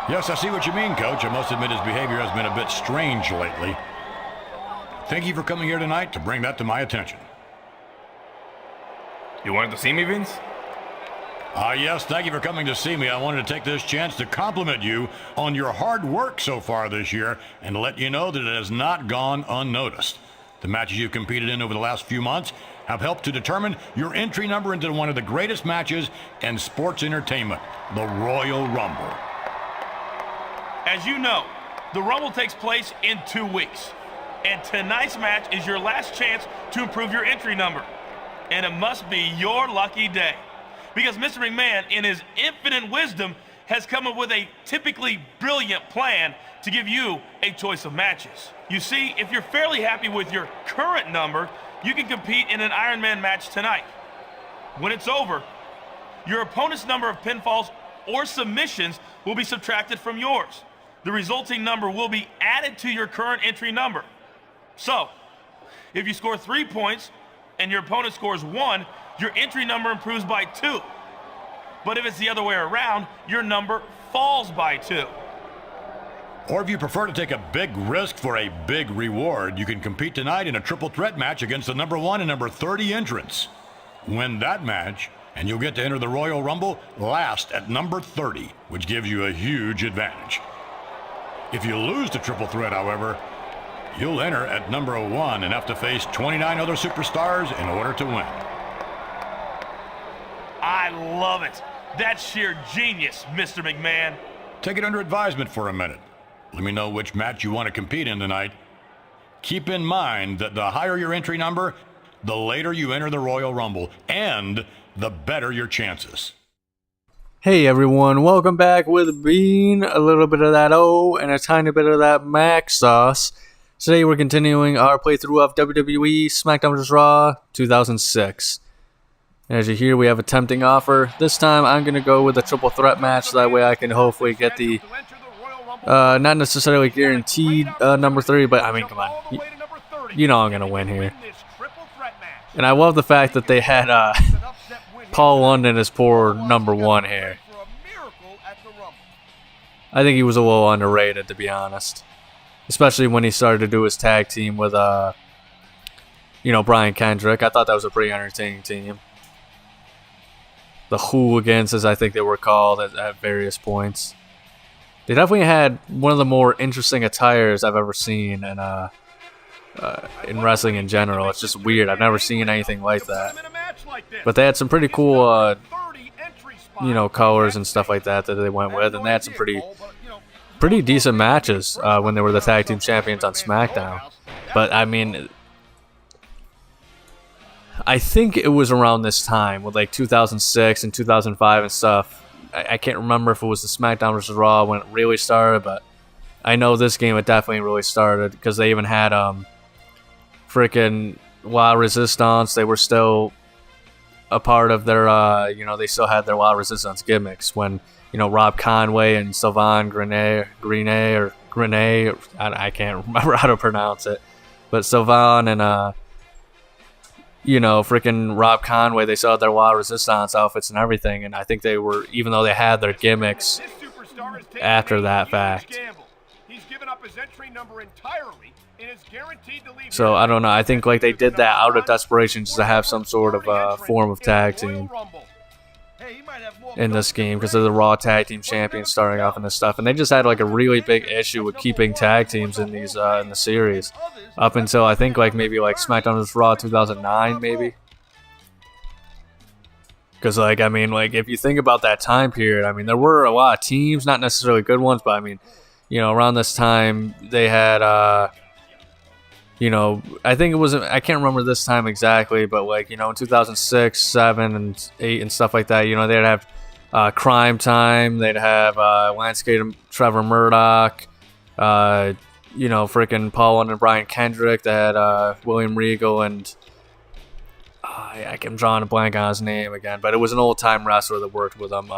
Yes, I see what you mean, Coach. I must admit his behavior has been a bit strange lately. Thank you for coming here tonight to bring that to my attention. You wanted to see me, Vince? Yes, thank you for coming to see me. I wanted to take this chance to compliment you on your hard work so far this year and to let you know that it has not gone unnoticed. The matches you've competed in over the last few months have helped to determine your entry number into one of the greatest matches in sports entertainment, the Royal Rumble. As you know, the Rumble takes place in 2 weeks, and tonight's match is your last chance to improve your entry number. And it must be your lucky day, because Mr. McMahon, in his infinite wisdom, has come up with a typically brilliant plan to give you a choice of matches. You see, if you're fairly happy with your current number, you can compete in an Iron Man match tonight. When it's over, your opponent's number of pinfalls or submissions will be subtracted from yours. The resulting number will be added to your current entry number. So, if you score 3 points and your opponent scores 1, your entry number improves by 2. But if it's the other way around, your number falls by 2. Or if you prefer to take a big risk for a big reward, you can compete tonight in a triple threat match against the number 1 and number 30 entrants. Win that match, and you'll get to enter the Royal Rumble last at number 30, which gives you a huge advantage. If you lose the triple threat, however, you'll enter at number 1 and have to face 29 other superstars in order to win. I love it. That's sheer genius, Mr. McMahon. Take it under advisement for a minute. Let me know which match you want to compete in tonight. Keep in mind that the higher your entry number, the later you enter the Royal Rumble, and the better your chances. Hey everyone, welcome back with Bean, a little bit of that O and a tiny bit of that Mac sauce. Today we're continuing our playthrough of WWE Smackdown vs. Raw 2006. As you hear, we have a tempting offer. This time I'm going to go with a triple threat match, so that way I can hopefully get the, not necessarily guaranteed number 3, but I mean, come on. You know I'm going to win here. And I love the fact that they had Paul London as poor number 1 here. I think he was a little underrated, to be honest. Especially when he started to do his tag team with, Brian Kendrick. I thought that was a pretty entertaining team. The Hooligans, as I think they were called at various points. They definitely had one of the more interesting attires I've ever seen in wrestling in general. It's just weird. I've never seen anything like that. But they had some pretty cool, colors and stuff like that they went with, and they had some pretty decent matches when they were the tag team champions on SmackDown. But I mean, I think it was around this time with like 2006 and 2005 and stuff. I can't remember if it was the SmackDown vs. Raw when it really started, but I know this game it definitely really started because they even had freaking La Resistance. They were still a part of their, they still had their La Resistance gimmicks when, Rob Conway and Sylvain Grenet, I can't remember how to pronounce it, but Sylvain and, freaking Rob Conway, they still had their La Resistance outfits and everything, and I think they were, even though they had their gimmicks after that fact. So I don't know. I think like they did that out of desperation just to have some sort of form of tag team in this game because of the Raw Tag Team Champions starting off in this stuff, and they just had like a really big issue with keeping tag teams in these in the series up until I think like maybe like SmackDown vs. Raw 2009 maybe. Because like I mean like if you think about that time period, I mean there were a lot of teams, not necessarily good ones, but I mean around this time they had I think it was, I can't remember this time exactly, but like, in 2006, 7, and 8 and stuff like that, they'd have Crime Time, they'd have Landscape and Trevor Murdoch, freaking Paul London and Brian Kendrick, they had William Regal and, I'm drawing a blank on his name again, but it was an old-time wrestler that worked with them.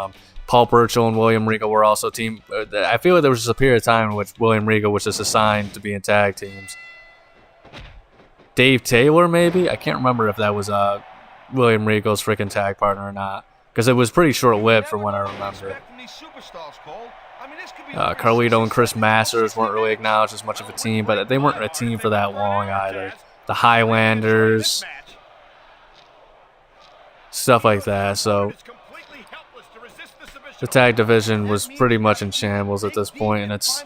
Paul Burchill and William Regal were also team. I feel like there was just a period of time in which William Regal was just assigned to be in tag teams. Dave Taylor, maybe? I can't remember if that was William Regal's freaking tag partner or not, because it was pretty short-lived from what I remember. Carlito and Chris Masters weren't really acknowledged as much of a team, but they weren't a team for that long either. The Highlanders, stuff like that. So the tag division was pretty much in shambles at this point, and it's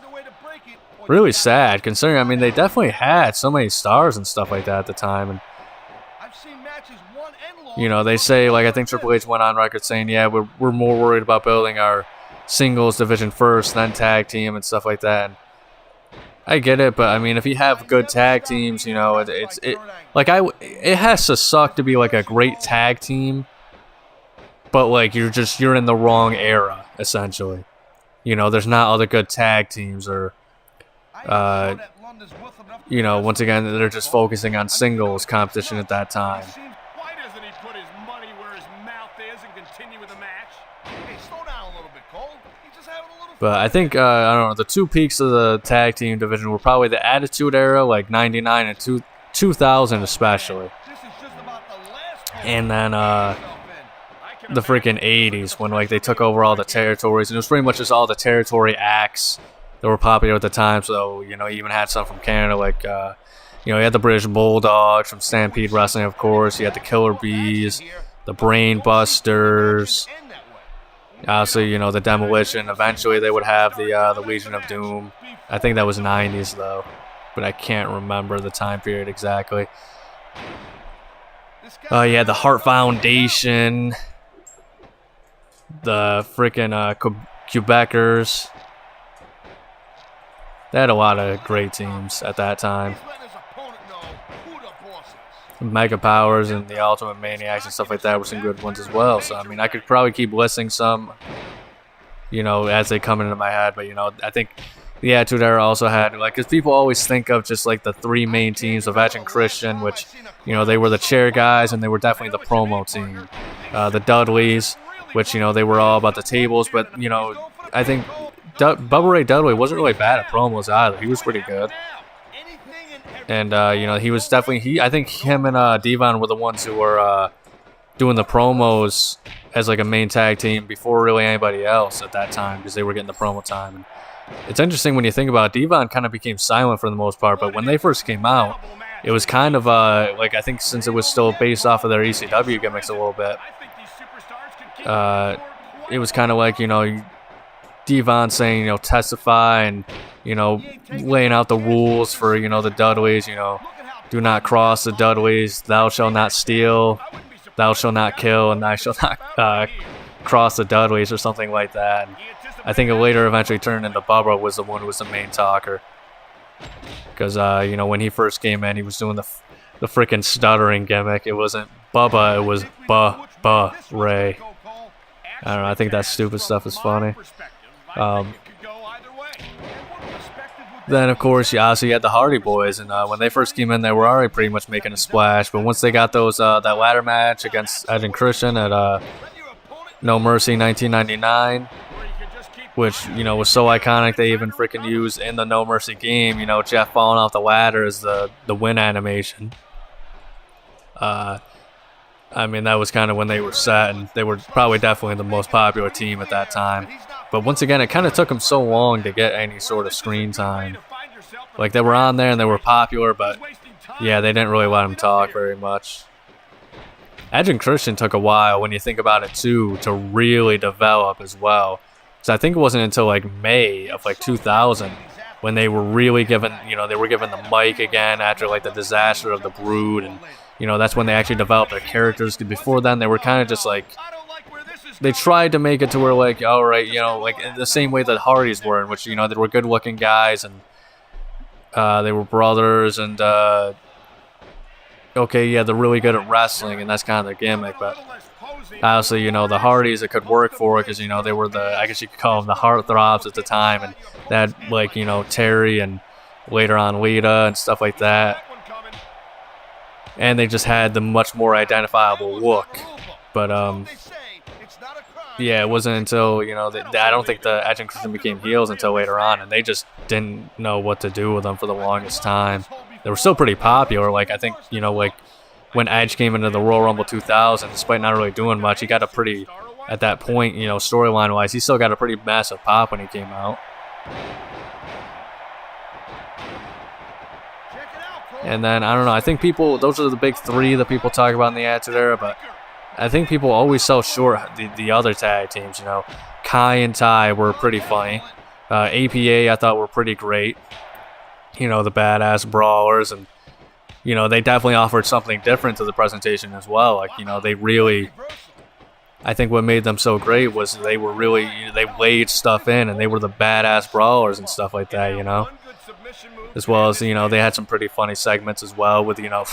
really sad considering, I mean, they definitely had so many stars and stuff like that at the time. And you know, they say, like, I think Triple H went on record saying, yeah, we're more worried about building our singles division first, then tag team and stuff like that. And I get it, but I mean, if you have good tag teams, you know, it has to suck to be like a great tag team, but like you're in the wrong era essentially. You know, there's not other good tag teams, or you know, once again, they're just focusing on singles competition at that time. But I think, I don't know, the two peaks of the tag team division were probably the Attitude Era, like 99 and 2000 especially. And then the freaking 80s when, like, they took over all the territories. And it was pretty much just all the territory acts that were popular at the time. So, you know, you even had some from Canada, like, you know, you had the British Bulldogs from Stampede Wrestling, of course. You had the Killer Bees, the Brain Busters. Obviously, you know, the Demolition. Eventually, they would have the Legion of Doom. I think that was 90s, though. But I can't remember the time period exactly. You had the Hart Foundation. The freaking Quebecers. They had a lot of great teams at that time. Mega Powers and the Ultimate Maniacs and stuff like that were some good ones as well. So, I mean, I could probably keep listing some, you know, as they come into my head. But, you know, I think the Attitude Era also had, like, because people always think of just, like, the three main teams of Edge and Christian, which, you know, they were the chair guys and they were definitely the promo team. The Dudleys, which, you know, they were all about the tables. But, you know, I think Bubba Ray Dudley wasn't really bad at promos either. He was pretty good. And, you know, he was definitely, I think him and Devon were the ones who were doing the promos as, like, a main tag team before really anybody else at that time, because they were getting the promo time. And it's interesting when you think about it, Devon kind of became silent for the most part, but when they first came out, it was kind of, like, I think since it was still based off of their ECW gimmicks a little bit, it was kind of like, you know, Devon saying, you know, testify and, you know, laying out the rules for, you know, the Dudleys, you know, do not cross the Dudleys, thou shalt not steal, thou shalt not kill, and thou shalt not cross the Dudleys or something like that. And I think it later eventually turned into Bubba was the one who was the main talker. Because, you know, when he first came in, he was doing the freaking stuttering gimmick. It wasn't Bubba, it was Bubba Ray. I don't know, I think that stupid stuff is funny. Then, of course, you also had the Hardy Boys, and when they first came in, they were already pretty much making a splash. But once they got those that ladder match against Edge and Christian at No Mercy 1999, which, you know, was so iconic they even freaking used in the No Mercy game, you know, Jeff falling off the ladder as the win animation. I mean, that was kind of when they were set, and they were probably definitely the most popular team at that time. But once again, it kind of took them so long to get any sort of screen time. Like, they were on there and they were popular, but yeah, they didn't really let them talk very much. Edge and Christian took a while, when you think about it too, to really develop as well. So I think it wasn't until like May of like 2000 when they were really given, you know, they were given the mic again after like the disaster of the Brood, and, you know, that's when they actually developed their characters. Before then, they were kind of just like, they tried to make it to where, like, all right, you know, like the same way that Hardys were, in which, you know, they were good-looking guys, and they were brothers, and okay, yeah, they're really good at wrestling, and that's kind of their gimmick. But obviously, you know, the Hardys, it could work for it because, you know, they were I guess you could call them the heartthrobs at the time, and they had, like, you know, Terry and later on Lita and stuff like that, and they just had the much more identifiable look. But yeah, it wasn't until, you know, I don't think the Edge and Christian became heels until later on, and they just didn't know what to do with them for the longest time. They were still pretty popular. Like, I think, you know, like when Edge came into the Royal Rumble 2000, despite not really doing much, he got a pretty at that point, you know, storyline-wise. He still got a pretty massive pop when he came out. And then, I don't know, I think people, those are the big three that people talk about in the Attitude Era, but I think people always sell short the other tag teams, you know. Kai and Ty were pretty funny. APA, I thought, were pretty great. You know, the badass brawlers, and, you know, they definitely offered something different to the presentation as well. Like, you know, they really, I think what made them so great was they were really, they laid stuff in, and they were the badass brawlers and stuff like that, you know. As well as, you know, they had some pretty funny segments as well with, you know,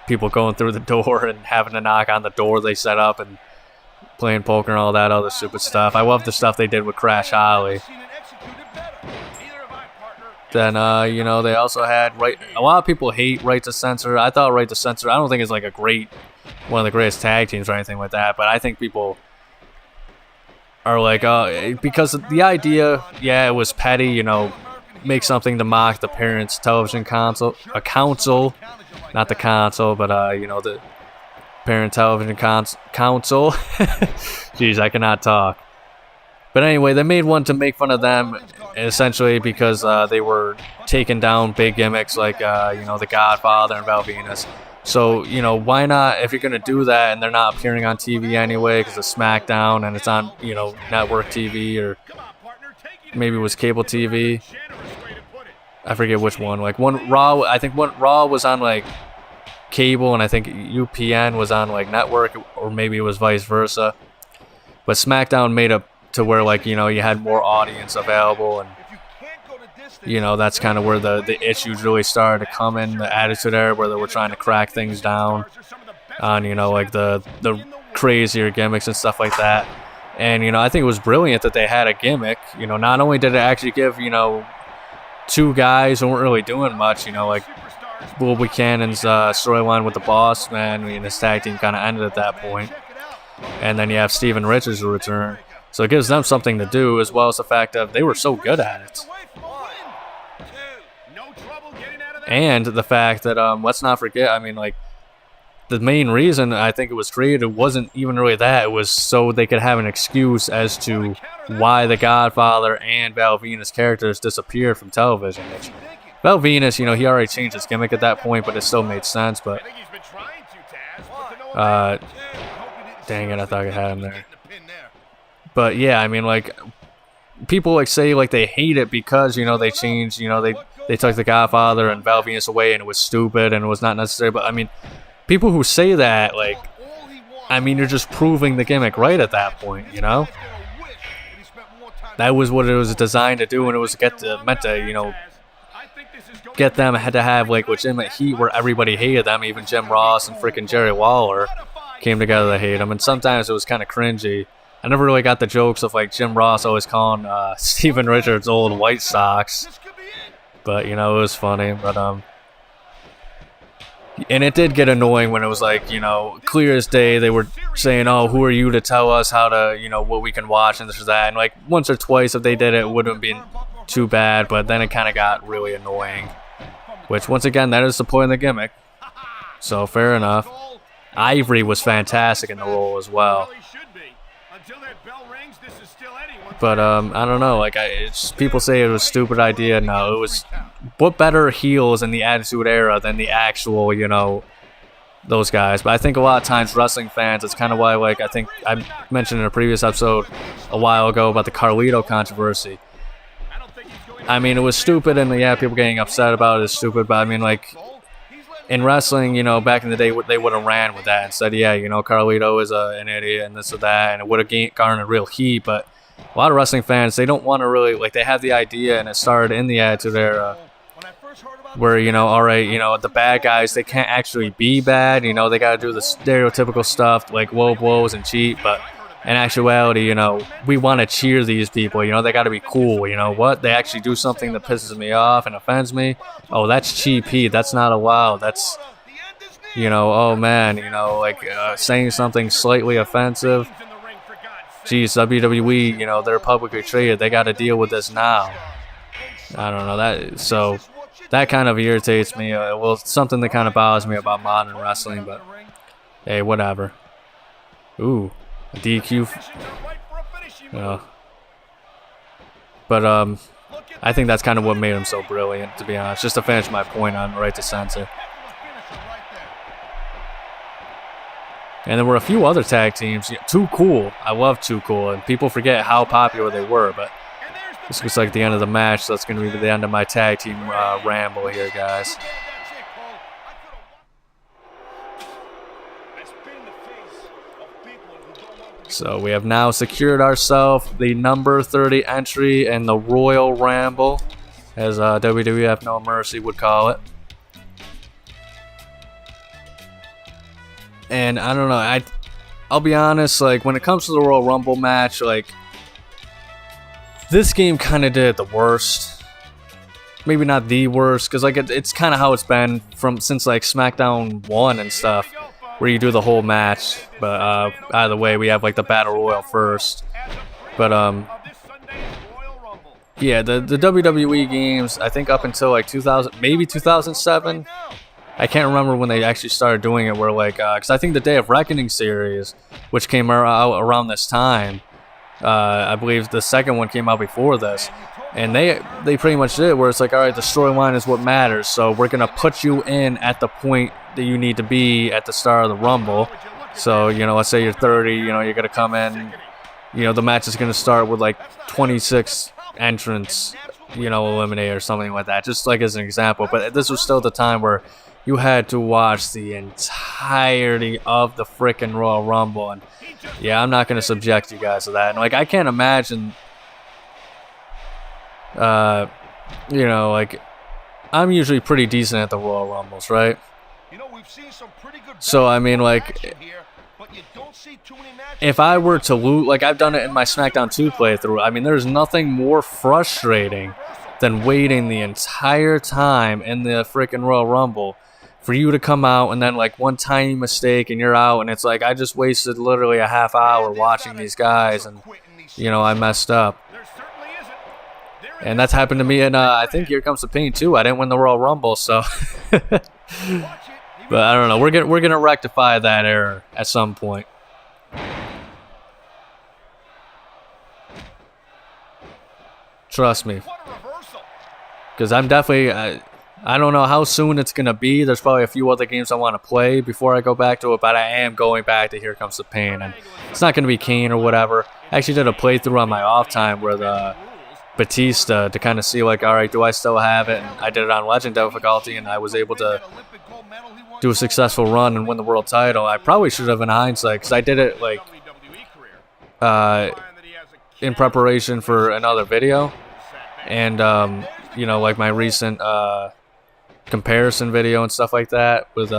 people going through the door and having to knock on the door they set up and playing poker and all that other stupid stuff. I love the stuff they did with Crash Holly. Then, you know, they also had a lot of people hate Right to Censor. I thought Right to Censor, I don't think it's like one of the greatest tag teams or anything like that, but I think people are like, because the idea, yeah, it was petty, you know, make something to mock the Parents Television Council, not the console, but, you know, the Parent Television Council. Jeez, I cannot talk. But anyway, they made one to make fun of them, essentially because they were taking down big gimmicks like, you know, The Godfather and Val Venus. So, you know, why not, if you're going to do that and they're not appearing on TV anyway because of Smackdown and it's on, you know, network TV or maybe it was cable TV. I forget which one. Like I think Raw was on like cable and I think UPN was on like network, or maybe it was vice versa. But Smackdown made it to where, like, you know, you had more audience available, and, you know, that's kind of where the issues really started to come in the Attitude Era, where they were trying to crack things down on, you know, like the crazier gimmicks and stuff like that. And, you know, I think it was brilliant that they had a gimmick. You know, not only did it actually give, you know, two guys who weren't really doing much, you know, like Bull Buchanan's storyline with the Boss Man, I mean, his tag team kind of ended at that point. And then you have Steven Richards' return. So it gives them something to do, as well as the fact that they were so good at it. And the fact that, let's not forget, I mean, like, the main reason I think it was created wasn't even really that. It was so they could have an excuse as to why the Godfather and Val Venus characters disappeared from television. Which, Val Venus, you know, he already changed his gimmick at that point, but it still made sense. But, dang it, I thought I had him there. But yeah, I mean, like, people like say like they hate it because, you know, they changed, you know, they took the Godfather and Val Venus away and it was stupid and it was not necessary. But I mean, people who say that, like, I mean, you're just proving the gimmick right at that point, you know? That was what it was designed to do, and it was meant to, you know, get them to have like legitimate heat where everybody hated them. Even Jim Ross and freaking Jerry Lawler came together to hate them, and sometimes it was kind of cringy. I never really got the jokes of like Jim Ross always calling Steven Richards old White Sox, but, you know, it was funny. But and it did get annoying when it was like, you know, clear as day they were saying, oh, who are you to tell us how to, you know, what we can watch and this or that. And like once or twice if they did it, it wouldn't have been too bad, but then it kind of got really annoying, which once again, that is the point of the gimmick. So fair enough. Ivory was fantastic in the role as well. But I don't know, like, people say it was a stupid idea. No, it was, what better heels in the Attitude Era than the actual, you know, those guys. But I think a lot of times wrestling fans, it's kind of why, like, I think I mentioned in a previous episode a while ago about the Carlito controversy. I mean, it was stupid, and yeah, people getting upset about it is stupid, but I mean, like, in wrestling, you know, back in the day, they would have ran with that and said, yeah, you know, Carlito is an idiot and this or that, and it would have garnered real heat. But a lot of wrestling fans, they don't want to really, like, they have the idea, and it started in the Attitude Era, where, you know, all right, you know, the bad guys, they can't actually be bad, you know, they got to do the stereotypical stuff, like low blows and cheat, but in actuality, you know, we want to cheer these people, you know, they got to be cool, you know what, they actually do something that pisses me off and offends me, oh, that's cheap heat, that's not allowed, that's, you know, oh man, you know, like, saying something slightly offensive, geez, WWE, you know, they're publicly traded, they got to deal with this now. I don't know, that kind of irritates me, well, it's something that kind of bothers me about modern wrestling, but hey, whatever. Ooh, DQ. But I think that's kind of what made him so brilliant, to be honest. Just to finish my point on right to censor. And there were a few other tag teams. Too Cool. I love Too Cool, and people forget how popular they were. But this looks like the end of the match, so that's going to be the end of my tag team ramble here, guys. So we have now secured ourselves the number 30 entry in the Royal Rumble, as WWF No Mercy would call it. And I don't know, I'll be honest, like when it comes to the Royal Rumble match, like this game kind of did it the worst. Maybe not the worst, because like it's kind of how it's been since like SmackDown 1 and stuff, where you do the whole match. But either way, we have like the Battle Royal first. But yeah, the WWE games, I think up until like 2000, maybe 2007. I can't remember when they actually started doing it, where like, because I think the Day of Reckoning series, which came out around this time, I believe the second one came out before this, and they pretty much did it where it's like, all right, the storyline is what matters, so we're going to put you in at the point that you need to be at the start of the Rumble. So, you know, let's say you're 30, you know, you're going to come in, you know, the match is going to start with like 26 entrants, you know, eliminated or something like that, just like as an example. But this was still the time where you had to watch the entirety of the frickin' Royal Rumble, and yeah, I'm not going to subject you guys to that. And like, I can't imagine, you know, like, I'm usually pretty decent at the Royal Rumbles, right? So, I mean, like, if I were to lose, like, I've done it in my SmackDown 2 playthrough, I mean, there's nothing more frustrating than waiting the entire time in the frickin' Royal Rumble for you to come out and then like one tiny mistake and you're out, and it's like I just wasted literally a half hour watching these guys, and you know, I messed up. And that's happened to me in I think Here Comes the Pain too. I didn't win the Royal Rumble, so but I don't know. We're gonna rectify that error at some point. Trust me, because I'm definitely. I don't know how soon it's going to be. There's probably a few other games I want to play before I go back to it, but I am going back to Here Comes the Pain. And it's not going to be Kane or whatever. I actually did a playthrough on my off time with Batista to kind of see, like, all right, do I still have it? And I did it on Legend difficulty, and I was able to do a successful run and win the world title. I probably should have in hindsight, because I did it, like, in preparation for another video. And, you know, like my recent comparison video and stuff like that with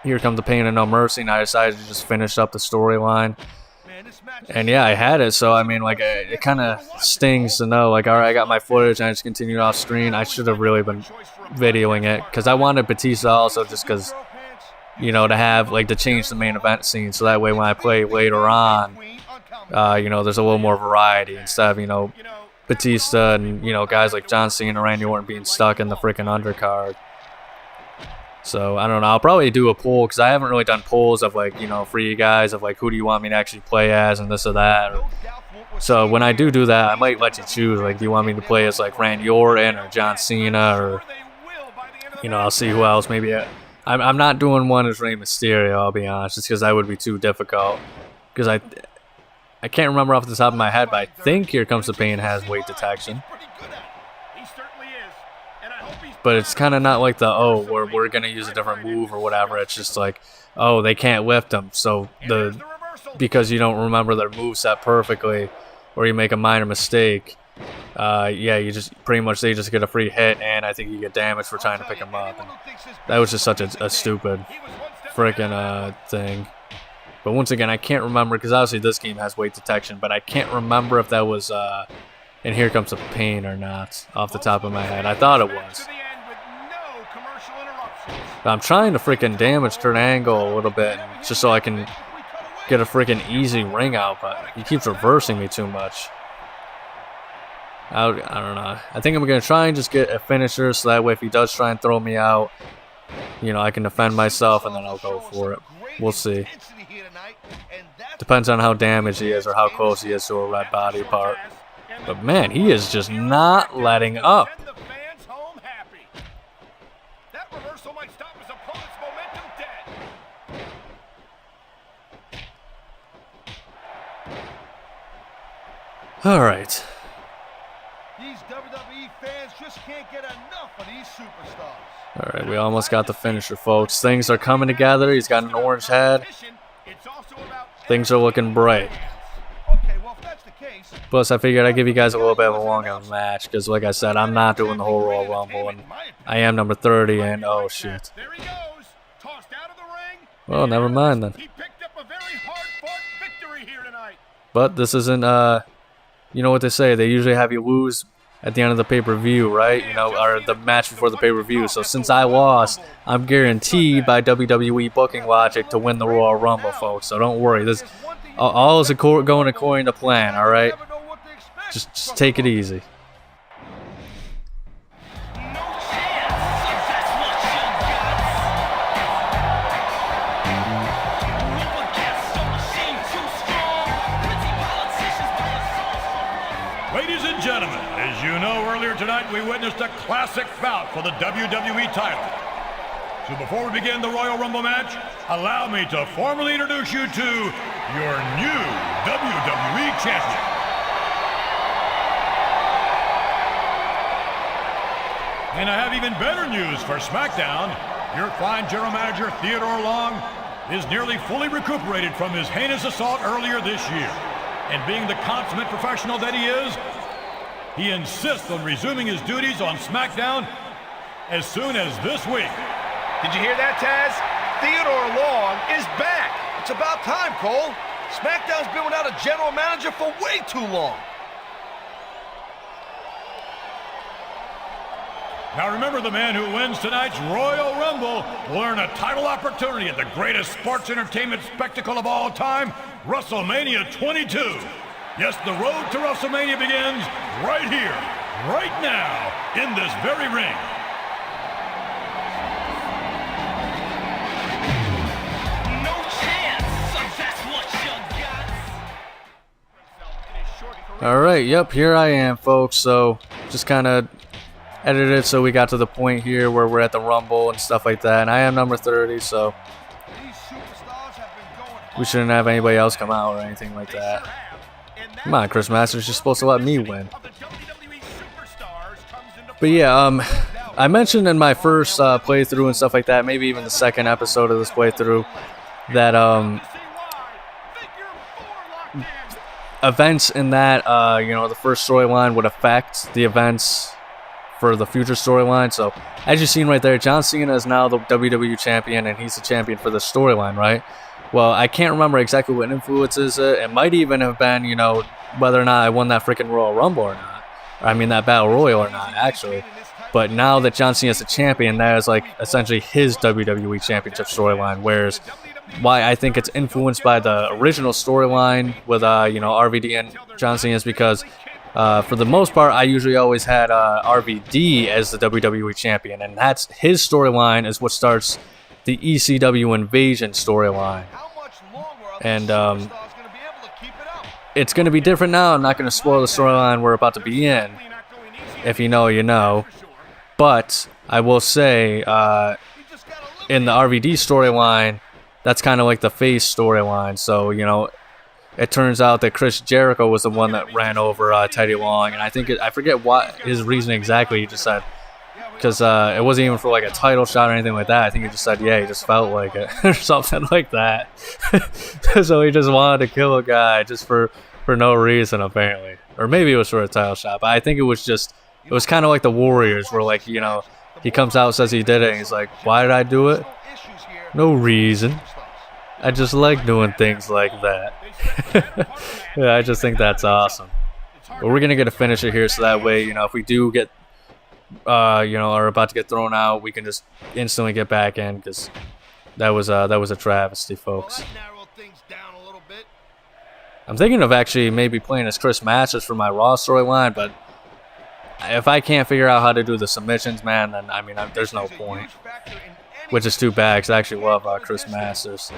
Here Comes the Pain and No Mercy, and I decided to just finish up the storyline. And yeah, I had it, so I mean, like, it kind of stings to know, like, all right, I got my footage and I just continued off screen. I should have really been videoing it, because I wanted Batista also, just because, you know, to have, like, to change the main event scene, so that way when I play later on, you know, there's a little more variety instead of, you know, Batista and, you know, guys like John Cena and Randy Orton being stuck in the freaking undercard. So, I don't know. I'll probably do a poll, because I haven't really done polls of, like, you know, for you guys of, like, who do you want me to actually play as and this or that. So, when I do that, I might let you choose. Like, do you want me to play as, like, Randy Orton or John Cena, or, you know, I'll see who else. Maybe I'm not doing one as Rey Mysterio, I'll be honest, just because that would be too difficult. Because I can't remember off the top of my head, but I think Here Comes the Pain has weight detection. But it's kind of not like the, oh, we're going to use a different move or whatever. It's just like, oh, they can't lift them. So because you don't remember their moveset perfectly, or you make a minor mistake, yeah, you just pretty much, they just get a free hit, and I think you get damaged for trying to pick them up. And that was just such a stupid freaking thing. But once again, I can't remember, because obviously this game has weight detection, but I can't remember if that was in Here Comes the Pain or not off the top of my head. I thought it was. But I'm trying to freaking damage Kurt Angle a little bit, just so I can get a freaking easy ring out, but he keeps reversing me too much. I don't know. I think I'm going to try and just get a finisher, so that way if he does try and throw me out, you know, I can defend myself, and then I'll go for it. We'll see. Depends on how damaged he is or how close he is to a red body part. But man, he is just not letting up. All right. These WWE fans just can't get enough of these superstars. All right, we almost got the finisher, folks. Things are coming together. He's got an orange head. Things are looking bright. Okay, well, if that's the case, Plus, I figured I'd give you guys a little bit of a longer match because, like I said, I'm not doing the whole Royal Rumble, and I am number 30, and oh, shit. there he goes, tossed out of the ring. Well, never mind then. He picked up a very hard-fought victory here tonight. But this isn't, you know what they say, they usually have you lose at the end of the pay-per-view, right? You know, or the match before the pay-per-view. So since I lost, I'm guaranteed by WWE booking logic to win the Royal Rumble, folks. So don't worry. This all is going according to plan, all right? Just take it easy. Ladies and gentlemen, as you know, earlier tonight we witnessed a classic bout for the WWE title. So before we begin the Royal Rumble match, allow me to formally introduce you to your new WWE Champion. And I have even better news for SmackDown. Your fine general manager, Theodore Long, is nearly fully recuperated from his heinous assault earlier this year. And being the consummate professional that he is, he insists on resuming his duties on SmackDown as soon as this week. Did you hear that, Taz? Theodore Long is back. It's about time, Cole. SmackDown's been without a general manager for way too long. Now remember, the man who wins tonight's Royal Rumble will earn a title opportunity at the greatest sports entertainment spectacle of all time, WrestleMania 22. Yes, the road to WrestleMania begins right here, right now, in this very ring. No chance, that's what you got. All right, yep, here I am, folks. So just kind of edited so we got to the point here where we're at the Rumble and stuff like that. And I am number 30, so we shouldn't have anybody else come out or anything like that. Come on, Chris Masters, you're supposed to let me win. But yeah, I mentioned in my first playthrough and stuff like that, maybe even the second episode of this playthrough, that events in that, you know, the first storyline would affect the events for the future storyline. So as you've seen right there, John Cena is now the WWE champion, and he's the champion for the storyline, right? Well, I can't remember exactly what influences it. It might even have been, you know, whether or not I won that freaking Royal Rumble or not. I mean, that Battle Royal or not, actually. But now that John Cena is the champion, that is like essentially his WWE Championship storyline. Whereas, why I think it's influenced by the original storyline with, you know, RVD and John Cena is because, for the most part, I usually always had RVD as the WWE champion, and that's his storyline is what starts the ECW Invasion storyline. And it's going to be different now. I'm not going to spoil the storyline we're about to be in. If you know, you know. But I will say, in the RVD storyline, that's kind of like the face storyline. So, you know, it turns out that Chris Jericho was the one that ran over Teddy Long. And I think, I forget what his reason exactly he just said. Because it wasn't even for like a title shot or anything like that. I think he just said, yeah, he just felt like it. Or something like that. So he just wanted to kill a guy just for no reason, apparently. Or maybe it was for a title shot. But I think it was just, it was kind of like the Warriors where, like, you know, he comes out, says he did it, and he's like, why did I do it? No reason. I just like doing things like that. Yeah, I just think that's awesome. But we're going to get a finisher here so that way, you know, if we do get, you know, are about to get thrown out, we can just instantly get back in, because that was a travesty, folks. I'm thinking of actually maybe playing as Chris Masters for my Raw storyline, but if I can't figure out how to do the submissions, man, then I mean, there's no point. Which is too bad, because I actually love Chris Masters.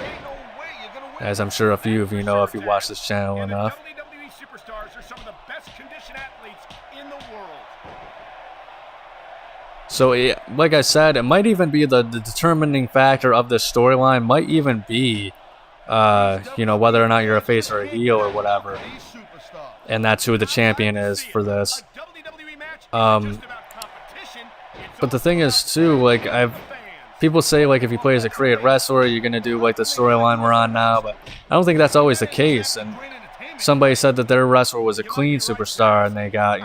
as I'm sure a few of you know if you watch this channel enough. WWE superstars are some of the best conditioned athletes in the world. So, like I said, it might even be the determining factor of this storyline might even be, whether or not you're a face or a heel or whatever. And that's who the champion is for this. But the thing is, too, like, people say, like, if you play as a created wrestler, you're going to do, like, the storyline we're on now. But I don't think that's always the case. And somebody said that their wrestler was a clean superstar, and they got,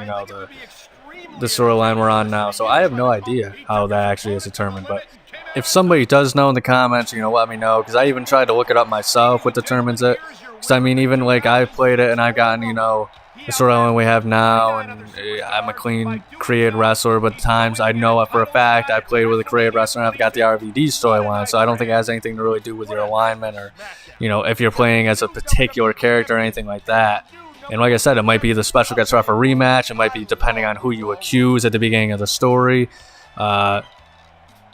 the storyline we're on now. So I have no idea how that actually is determined. But if somebody does know in the comments, let me know. Because I even tried to look it up myself, what determines it. Because, I mean, even, like, I've played it, and I've gotten, the storyline we have now, and I'm a clean created wrestler, but times I know for a fact I played with a created wrestler and I've got the RVD storyline, so I don't think it has anything to really do with your alignment or, if you're playing as a particular character or anything like that. And like I said, it might be the special guest referee match, it might be depending on who you accuse at the beginning of the story.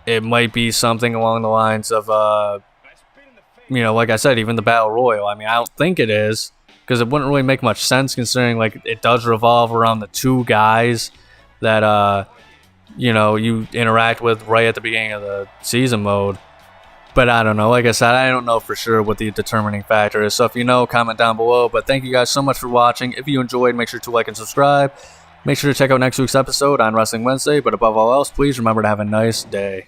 It might be something along the lines of, like I said, even the Battle Royal. I mean, I don't think it is, because it wouldn't really make much sense considering, like, it does revolve around the two guys that, you interact with right at the beginning of the season mode. But I don't know. Like I said, I don't know for sure what the determining factor is. So if you know, comment down below. But thank you guys so much for watching. If you enjoyed, make sure to like and subscribe. Make sure to check out next week's episode on Wrestling Wednesday. But above all else, please remember to have a nice day.